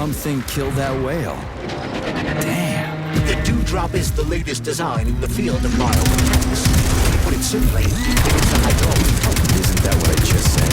thing killed that whale. Damn. The Dewdrop is the latest design in the field of biomechanics. To put it simply, it's a hydraulic pump. Isn't that what I just said?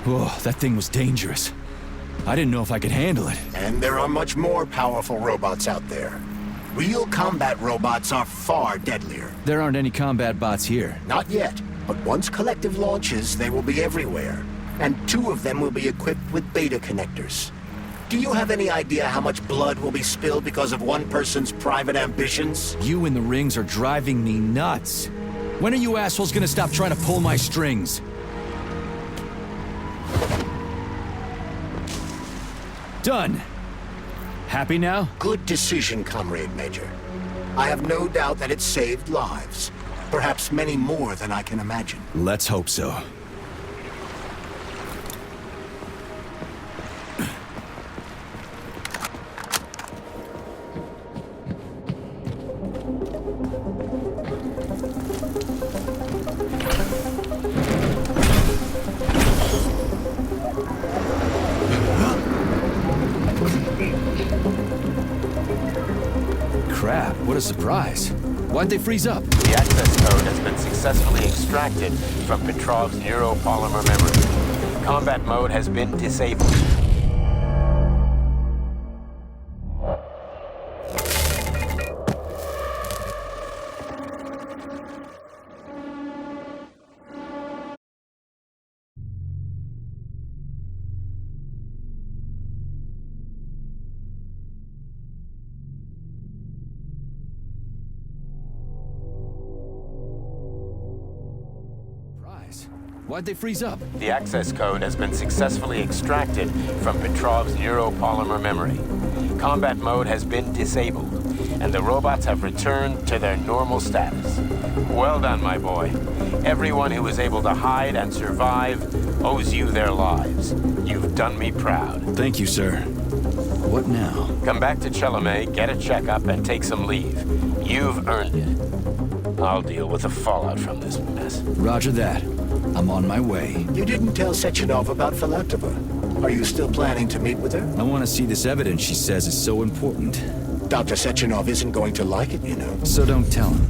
Whoa, that thing was dangerous. I didn't know if I could handle it. And there are much more powerful robots out there. Real combat robots are far deadlier. There aren't any combat bots here. Not yet, but once Collective launches, they will be everywhere. And 2 of them will be equipped with beta connectors. Do you have any idea how much blood will be spilled because of one person's private ambitions? You in the rings are driving me nuts. When are you assholes gonna stop trying to pull my strings? Done. Happy now? Good decision, Comrade Major. I have no doubt that it saved lives. Perhaps many more than I can imagine. Let's hope so. Crap, what a surprise. Why'd they freeze up? The access code has been successfully extracted from Petrov's neuropolymer memory. Combat mode has been disabled. Why'd they freeze up? The access code has been successfully extracted from Petrov's neuropolymer memory. Combat mode has been disabled, and the robots have returned to their normal status. Well done, my boy. Everyone who was able to hide and survive owes you their lives. You've done me proud. Thank you, sir. What now? Come back to Chelome, get a checkup, and take some leave. You've earned it. I'll deal with the fallout from this mess. Roger that. I'm on my way. You didn't tell Sechenov about Filatova. Are you still planning to meet with her? I want to see this evidence she says is so important. Dr. Sechenov isn't going to like it, you know. So don't tell him.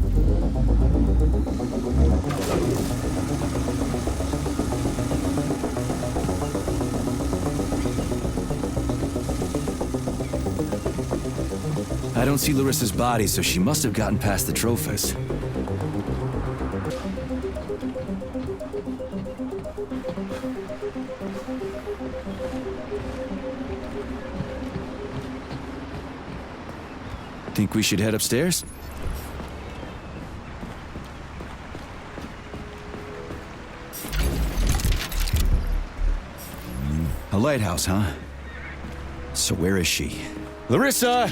I don't see Larissa's body, so she must have gotten past the Trophus. Think we should head upstairs? A lighthouse, huh? So where is she? Larissa!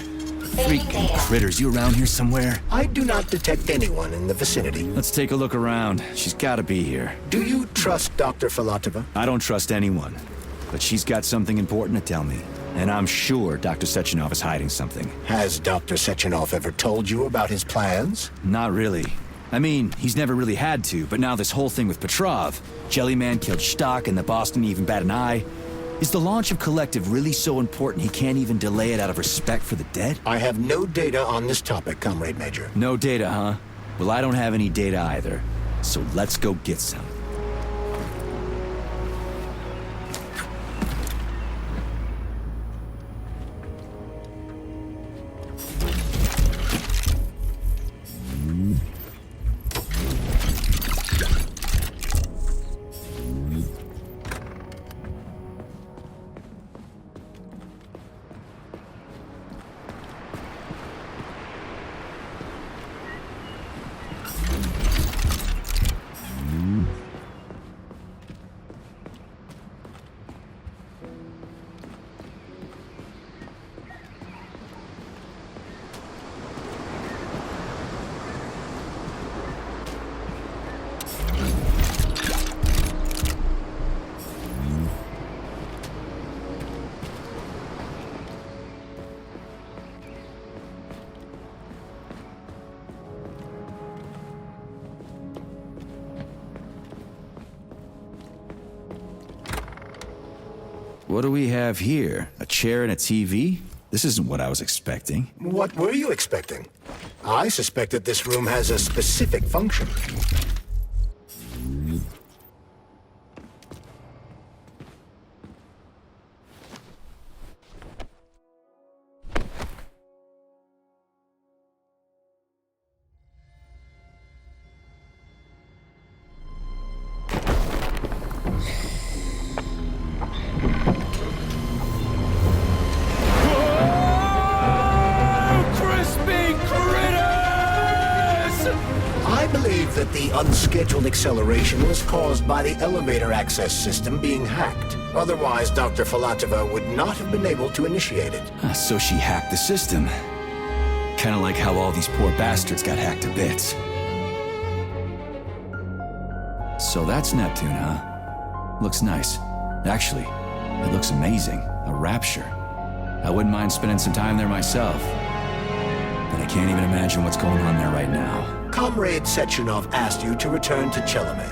Freaking critters, you around here somewhere? I do not detect anyone in the vicinity. Let's take a look around. She's gotta be here. Do you trust Dr. Filatova? I don't trust anyone, but she's got something important to tell me. And I'm sure Dr. Sechenov is hiding something. Has Dr. Sechenov ever told you about his plans? Not really. I mean, he's never really had to, but now this whole thing with Petrov, Jellyman killed Stock and the boss didn't even bat an eye. Is the launch of Collective really so important he can't even delay it out of respect for the dead? I have no data on this topic, Comrade Major. No data, huh? Well, I don't have any data either. So let's go get some. What do we have here? A chair and a TV? This isn't what I was expecting. What were you expecting? I suspected this room has a specific function. The unscheduled acceleration was caused by the elevator access system being hacked. Otherwise, Dr. Filatova would not have been able to initiate it. So she hacked the system. Kinda like how all these poor bastards got hacked to bits. So that's Neptune, huh? Looks nice. Actually, it looks amazing. A rapture. I wouldn't mind spending some time there myself. But I can't even imagine what's going on there right now. Comrade Sechenov asked you to return to Chelome.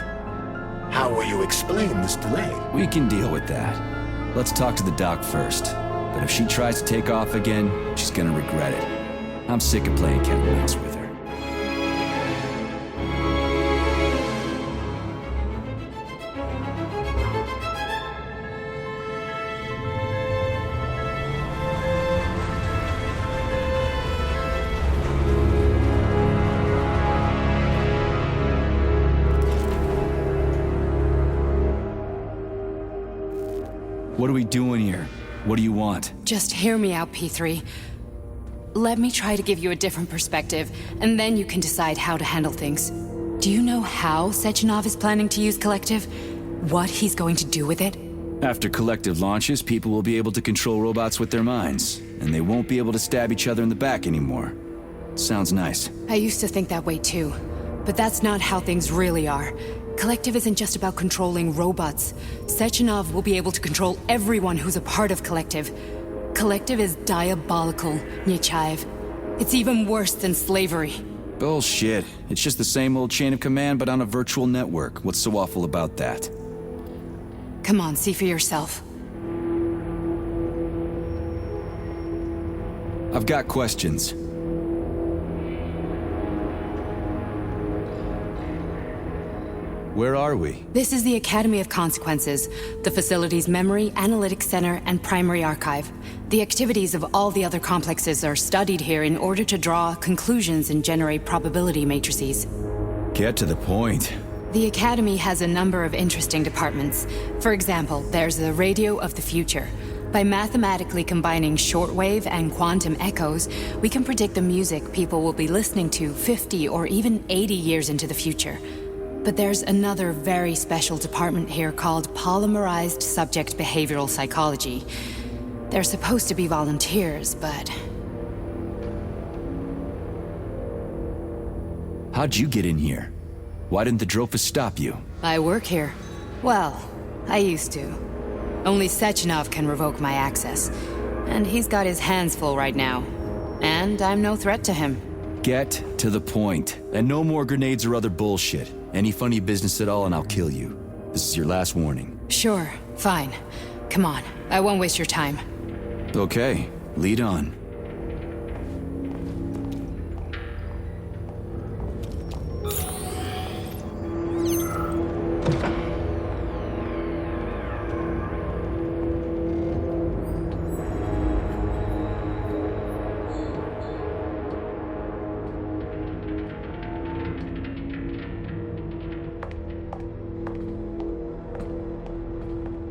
How will you explain this delay? We can deal with that. Let's talk to the doc first. But if she tries to take off again, she's gonna regret it. I'm sick of playing cat and mouse with her. What are we doing here? What do you want? Just hear me out, P3. Let me try to give you a different perspective, and then you can decide how to handle things. Do you know how Sechenov is planning to use Collective? what he's going to do with it? After collective launches, people will be able to control robots with their minds, and they won't be able to stab each other in the back anymore. Sounds nice. I used to think that way too, but that's not how things really are. Collective isn't just about controlling robots. Sechenov will be able to control everyone who's a part of Collective. Collective is diabolical, Nechayev. It's even worse than slavery. Bullshit. It's just the same old chain of command, but on a virtual network. What's so awful about that? Come on, see for yourself. I've got questions. Where are we? This is the Academy of Consequences, the facility's memory, analytics center, and primary archive. The activities of all the other complexes are studied here in order to draw conclusions and generate probability matrices. Get to the point. The Academy has a number of interesting departments. For example, there's the Radio of the Future. By mathematically combining shortwave and quantum echoes, we can predict the music people will be listening to 50 or even 80 years into the future. But there's another very special department here called Polymerized Subject Behavioral Psychology. They're supposed to be volunteers, but... How'd you get in here? Why didn't the Drofus stop you? I work here. Well, I used to. Only Sechenov can revoke my access. And he's got his hands full right now. And I'm no threat to him. Get to the point. And no more grenades or other bullshit. Any funny business at all and I'll kill you. This is your last warning. Sure, fine. Come on, I won't waste your time. Okay, lead on.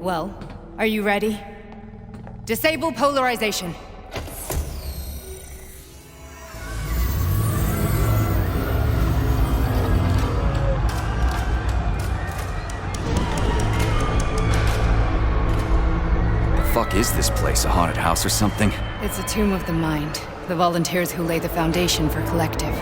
Well, are you ready? Disable polarization. The fuck is this place? A haunted house or something? It's a tomb of the mind. The volunteers who lay the foundation for Collective.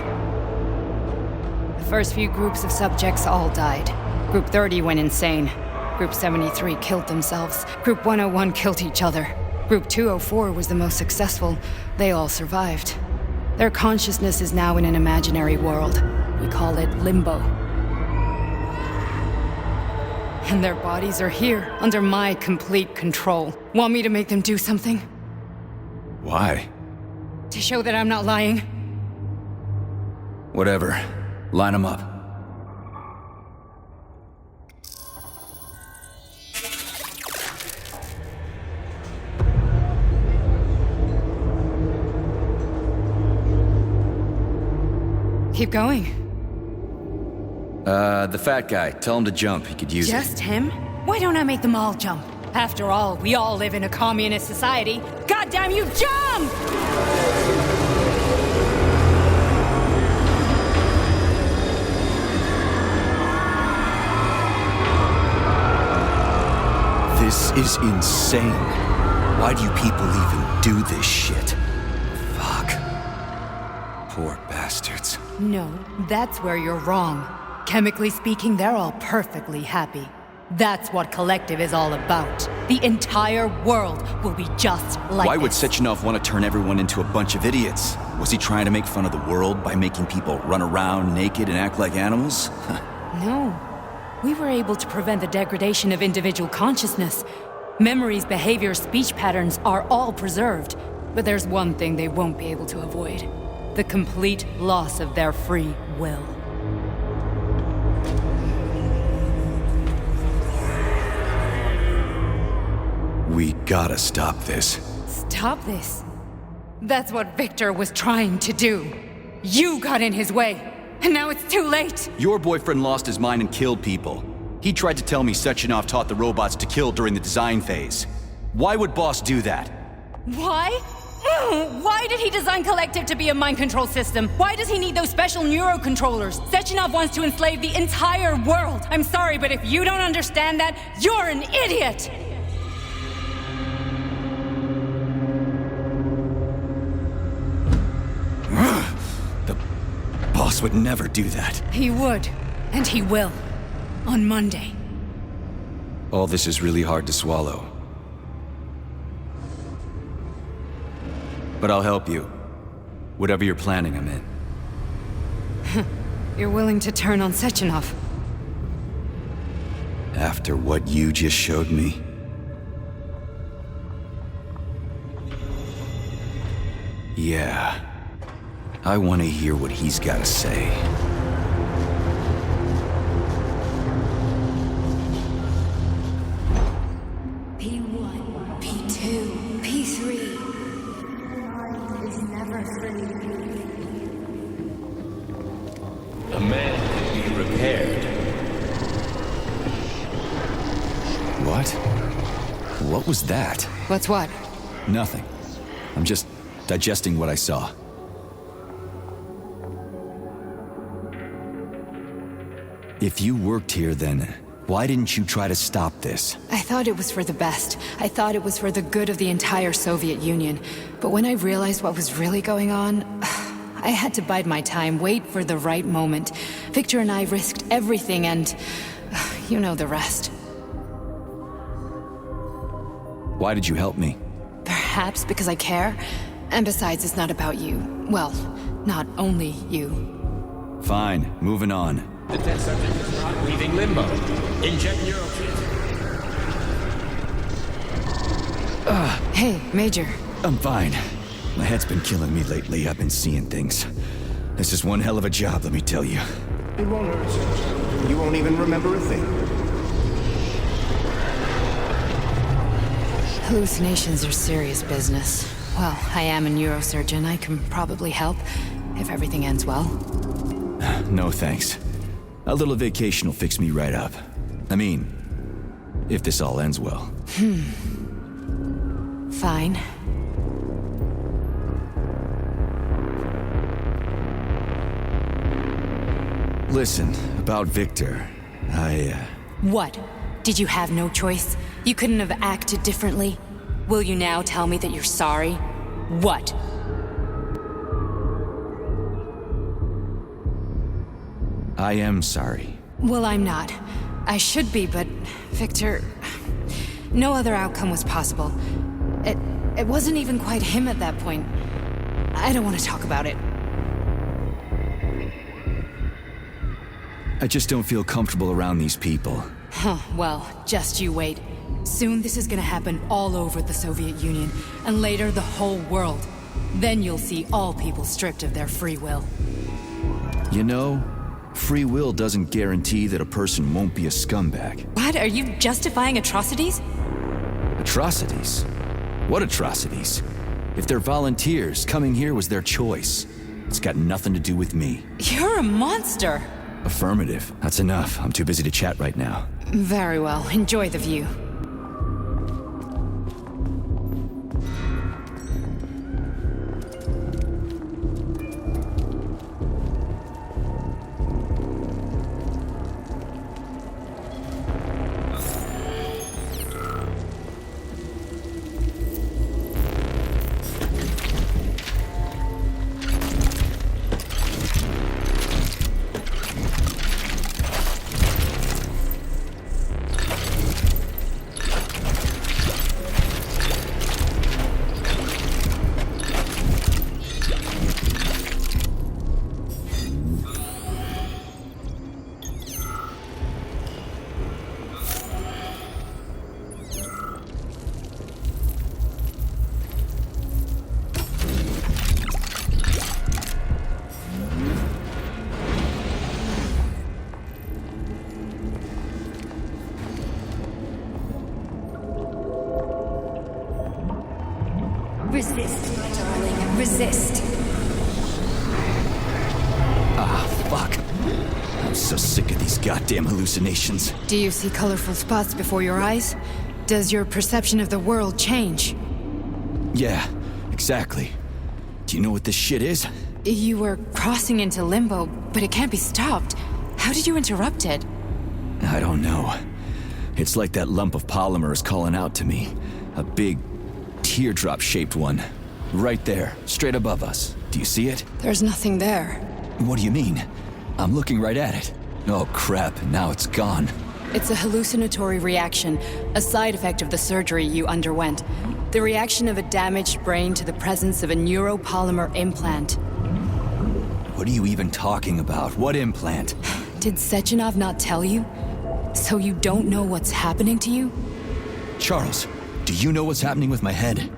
The first few groups of subjects all died. Group 30 went insane. Group 73 killed themselves. Group 101 killed each other. Group 204 was the most successful. They all survived. Their consciousness is now in an imaginary world. We call it Limbo. And their bodies are here, under my complete control. Want me to make them do something? Why? To show that I'm not lying? Whatever. Line them up. Keep going. The fat guy. Tell him to jump. He could use it. Just him? Why don't I make them all jump? After all, we all live in a communist society. Goddamn you, jump! This is insane. Why do you people even do this shit? Fuck. Poor bastards. No, that's where you're wrong. Chemically speaking, they're all perfectly happy. That's what Collective is all about. The entire world will be just like Why would this. Sechenov want to turn everyone into a bunch of idiots? Was he trying to make fun of the world by making people run around naked and act like animals? No. We were able to prevent the degradation of individual consciousness. Memories, behaviors, speech patterns are all preserved. But there's one thing they won't be able to avoid. The complete loss of their free will. We gotta stop this. Stop this. That's what Victor was trying to do. You got in his way, and now it's too late. Your boyfriend lost his mind and killed people. He tried to tell me Sechenov taught the robots to kill during the design phase. Why would Boss do that? Why? Why did he design Collective to be a mind control system? Why does he need those special neurocontrollers? Sechenov wants to enslave the entire world. I'm sorry, but if you don't understand that, you're an idiot! The boss would never do that. He would, and he will. On Monday. All this is really hard to swallow. But I'll help you. Whatever you're planning, I'm in. You're willing to turn on Sechenov? After what you just showed me? Yeah. I want to hear what he's got to say. P1, P2, P3. A man can be repaired. What? What was that? What's what? Nothing. I'm just digesting what I saw. If you worked here, then why didn't you try to stop this? I thought it was for the best. I thought it was for the good of the entire Soviet Union. But when I realized what was really going on, I had to bide my time, wait for the right moment. Victor and I risked everything and... you know the rest. Why did you help me? Perhaps because I care. And besides, it's not about you. Well, not only you. Fine, moving on. The test subject is not leaving limbo. Inject neurokit. Hey, Major. I'm fine. My head's been killing me lately. I've been seeing things. This is one hell of a job, let me tell you. It won't hurt. You won't even remember a thing. Hallucinations are serious business. Well, I am a neurosurgeon. I can probably help, if everything ends well. No thanks. A little vacation will fix me right up. I mean, if this all ends well. Fine. Listen, about Victor, What? Did you have no choice? You couldn't have acted differently? Will you now tell me that you're sorry? What? I am sorry. Well, I'm not. I should be, but Victor... No other outcome was possible. It wasn't even quite him at that point. I don't want to talk about it. I just don't feel comfortable around these people. Huh, well, just you wait. Soon this is gonna happen all over the Soviet Union, and later the whole world. Then you'll see all people stripped of their free will. You know, free will doesn't guarantee that a person won't be a scumbag. What? Are you justifying atrocities? Atrocities? What atrocities? If they're volunteers, coming here was their choice. It's got nothing to do with me. You're a monster! Affirmative. That's enough. I'm too busy to chat right now. Very well. Enjoy the view. Resist, my darling. Resist. Fuck. I'm so sick of these goddamn hallucinations. Do you see colorful spots before your eyes? Does your perception of the world change? Yeah, Exactly. Do you know what this shit is? You were crossing into limbo, but it can't be stopped. How did you interrupt it? I don't know. It's like that lump of polymer is calling out to me. A big, teardrop-shaped one. Right there, straight above us. Do you see it? There's nothing there. What do you mean? I'm looking right at it. Oh crap, now it's gone. It's a hallucinatory reaction, a side effect of the surgery you underwent. The reaction of a damaged brain to the presence of a neuropolymer implant. What are you even talking about? What implant? Did Sechenov not tell you? So you don't know what's happening to you? Charles, do you know what's happening with my head?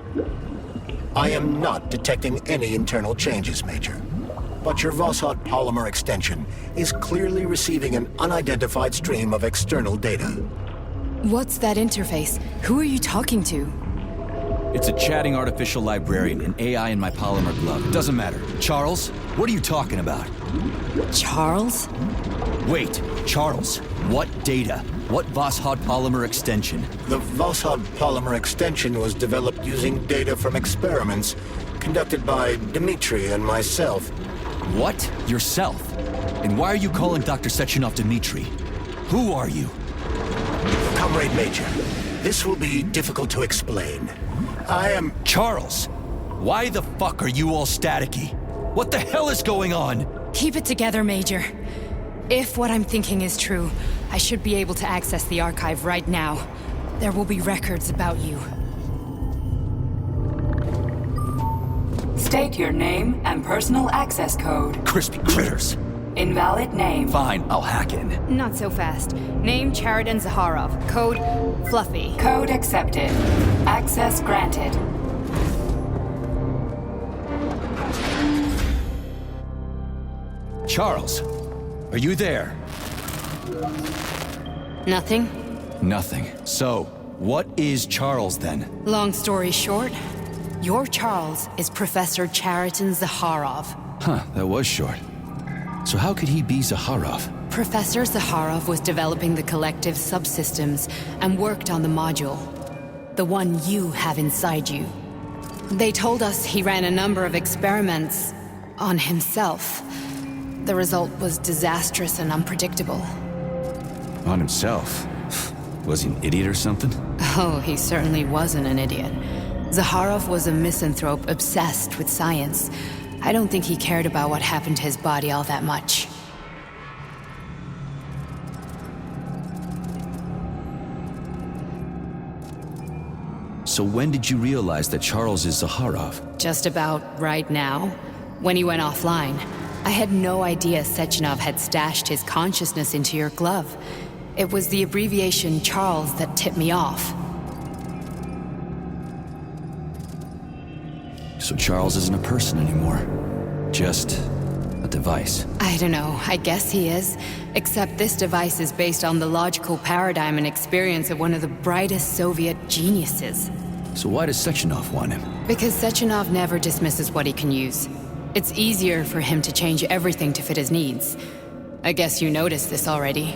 I am not detecting any internal changes, Major. But your Voskhod polymer extension is clearly receiving an unidentified stream of external data. What's that interface? Who are you talking to? It's a chatting artificial librarian, an AI in my polymer glove. It doesn't matter. Charles, what are you talking about? Charles? Wait, Charles, what data? What Voskhod polymer extension? The Voskhod polymer extension was developed using data from experiments conducted by Dmitri and myself. What? Yourself? And why are you calling Dr. Sechenov Dmitri? Who are you? Comrade Major, this will be difficult to explain. I am... Charles! Why the fuck are you all staticky? What the hell is going on? Keep it together, Major. If what I'm thinking is true, I should be able to access the archive right now. There will be records about you. State your name and personal access code. Crispy critters. Invalid name. Fine, I'll hack in. Not so fast. Name Chariton Zaharov. Code Fluffy. Code accepted. Access granted. Charles, are you there? Nothing? Nothing. So, what is Charles then? Long story short, your Charles is Professor Chariton Zaharov. Huh, that was short. So how could he be Zaharov? Professor Zaharov was developing the collective subsystems and worked on the module. The one you have inside you. They told us he ran a number of experiments on himself. The result was disastrous and unpredictable. On himself? Was he an idiot or something? Oh, he certainly wasn't an idiot. Zaharov was a misanthrope obsessed with science. I don't think he cared about what happened to his body all that much. So when did you realize that Charles is Zaharov? Just about right now, when he went offline. I had no idea Sechenov had stashed his consciousness into your glove. It was the abbreviation Charles that tipped me off. So Charles isn't a person anymore. Just a device. I don't know, I guess he is. Except this device is based on the logical paradigm and experience of one of the brightest Soviet geniuses. So why does Sechenov want him? Because Sechenov never dismisses what he can use. It's easier for him to change everything to fit his needs. I guess you noticed this already.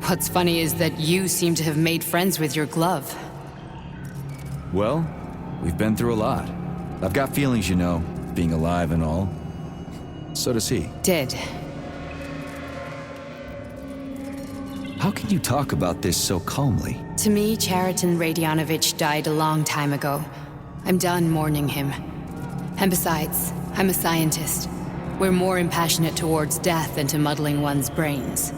What's funny is that you seem to have made friends with your glove. Well, we've been through a lot. I've got feelings, you know, being alive and all. So does he. Did. How can you talk about this so calmly? To me, Chariton Radyanovich died a long time ago. I'm done mourning him. And besides, I'm a scientist. We're more impassionate towards death than to muddling one's brains.